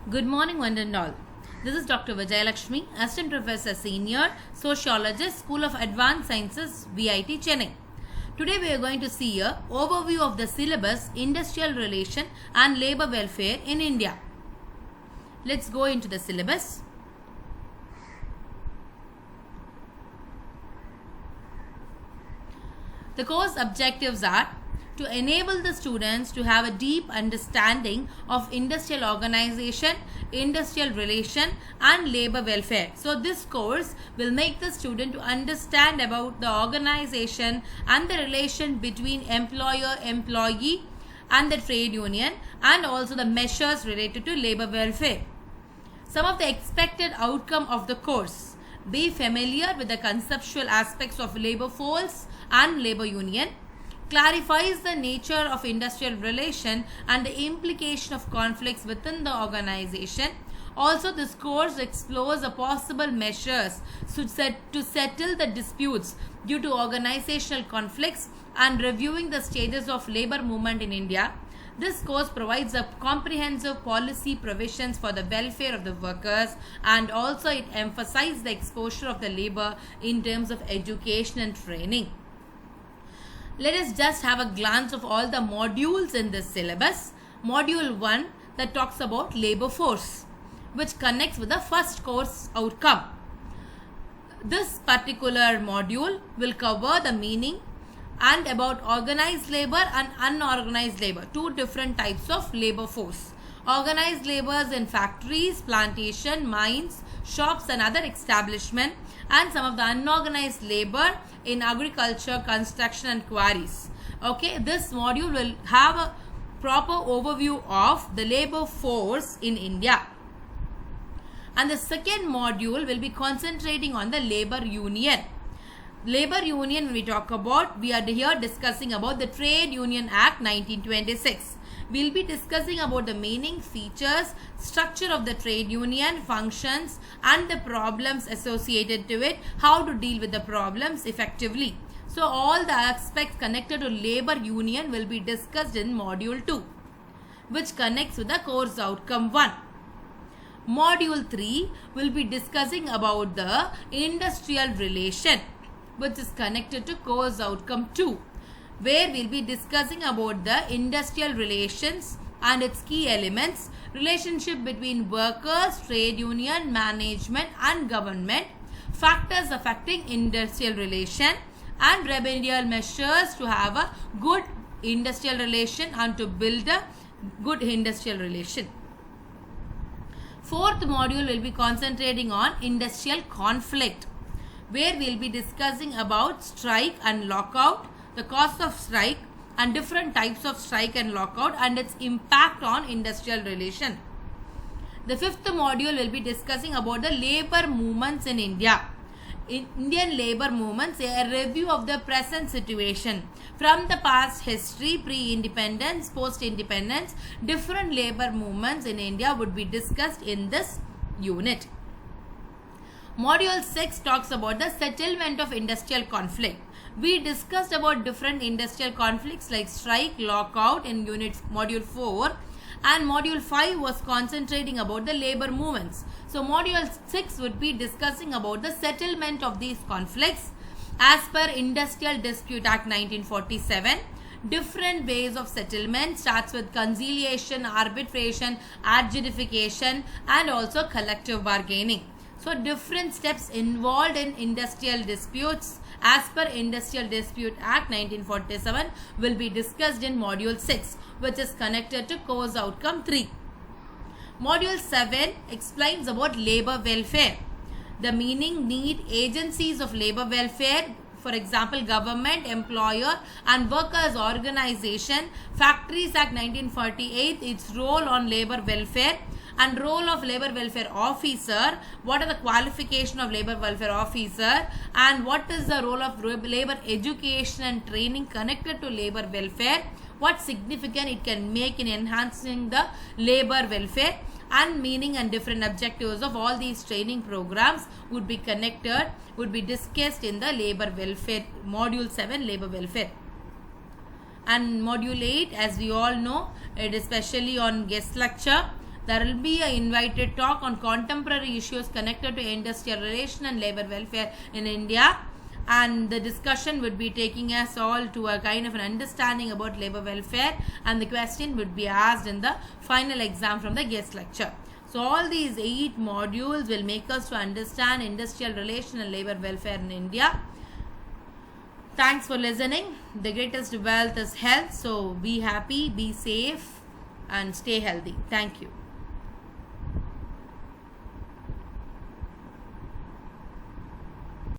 Good morning, one and all. This is Dr. Vijayalakshmi, Assistant Professor Senior, Sociologist, School of Advanced Sciences, VIT, Chennai. Today we are going to see a overview of the syllabus Industrial Relation and Labour Welfare in India. Let's go into the syllabus. The course objectives are to enable the students to have a deep understanding of industrial organization, industrial relation and labor welfare. So this course will make the student to understand about the organization and the relation between employer, employee and the trade union, and also the measures related to labor welfare. Some of the expected outcome of the course: be familiar with the conceptual aspects of labor force and labor union, clarifies the nature of industrial relation and the implication of conflicts within the organization. Also, this course explores the possible measures to settle the disputes due to organizational conflicts and reviewing the stages of labor movement in India. This course provides a comprehensive policy provisions for the welfare of the workers, and also it emphasizes the exposure of the labor in terms of education and training. Let us just have a glance of all the modules in this syllabus. Module 1 that talks about labor force, which connects with the first course outcome. This particular module will cover the meaning and about organized labor and unorganized labor, two different types of labor force. Organized labors in factories, plantation, mines, shops and other establishment, and some of the unorganized labor in agriculture, construction and quarries. Okay, this module will have a proper overview of the labor force in India. And the second module will be concentrating on the labor union. Labor union, when we talk about, we are here discussing about the Trade Union Act 1926. We will be discussing about the meaning, features, structure of the trade union, functions and the problems associated to it, how to deal with the problems effectively. So all the aspects connected to labor union will be discussed in module 2, which connects with the course outcome 1. Module 3 will be discussing about the industrial relation, which is connected to course outcome 2, where we'll be discussing about the industrial relations and its key elements, relationship between workers, trade union, management and government, factors affecting industrial relation and remedial measures to have a good industrial relation and to build a good industrial relation. Fourth module will be concentrating on industrial conflict, where we'll be discussing about strike and lockout, the cause of strike and different types of strike and lockout and its impact on industrial relation. The fifth module will be discussing about the labor movements in India. In Indian labor movements, a review of the present situation from the past history, pre-independence, post-independence, different labor movements in India would be discussed in this unit. Module 6 talks about the settlement of industrial conflict. We discussed about different industrial conflicts like strike, lockout in module 4, and module 5 was concentrating about the labor movements. So module 6 would be discussing about the settlement of these conflicts as per Industrial Dispute Act 1947. Different ways of settlement starts with conciliation, arbitration, adjudication and also collective bargaining. So different steps involved in industrial disputes as per Industrial Dispute Act 1947 will be discussed in module 6, which is connected to course outcome 3. Module 7 explains about labor welfare. The meaning, need, agencies of labor welfare, for example, government, employer and workers organization, Factories Act 1948, its role on labor welfare and role of labor welfare officer, what are the qualification of labor welfare officer and what is the role of labor education and training connected to labor welfare, what significance it can make in enhancing the labor welfare, and meaning and different objectives of all these training programs would be discussed in the labor welfare module 7, labor welfare. And module 8, as we all know, it is especially on guest lecture There will be an invited talk on contemporary issues connected to industrial relation and labor welfare in India. And the discussion would be taking us all to a kind of an understanding about labor welfare, and the question would be asked in the final exam from the guest lecture. So all these 8 modules will make us to understand industrial relation and labor welfare in India. Thanks for listening. The greatest wealth is health. So be happy, be safe, and stay healthy. Thank you.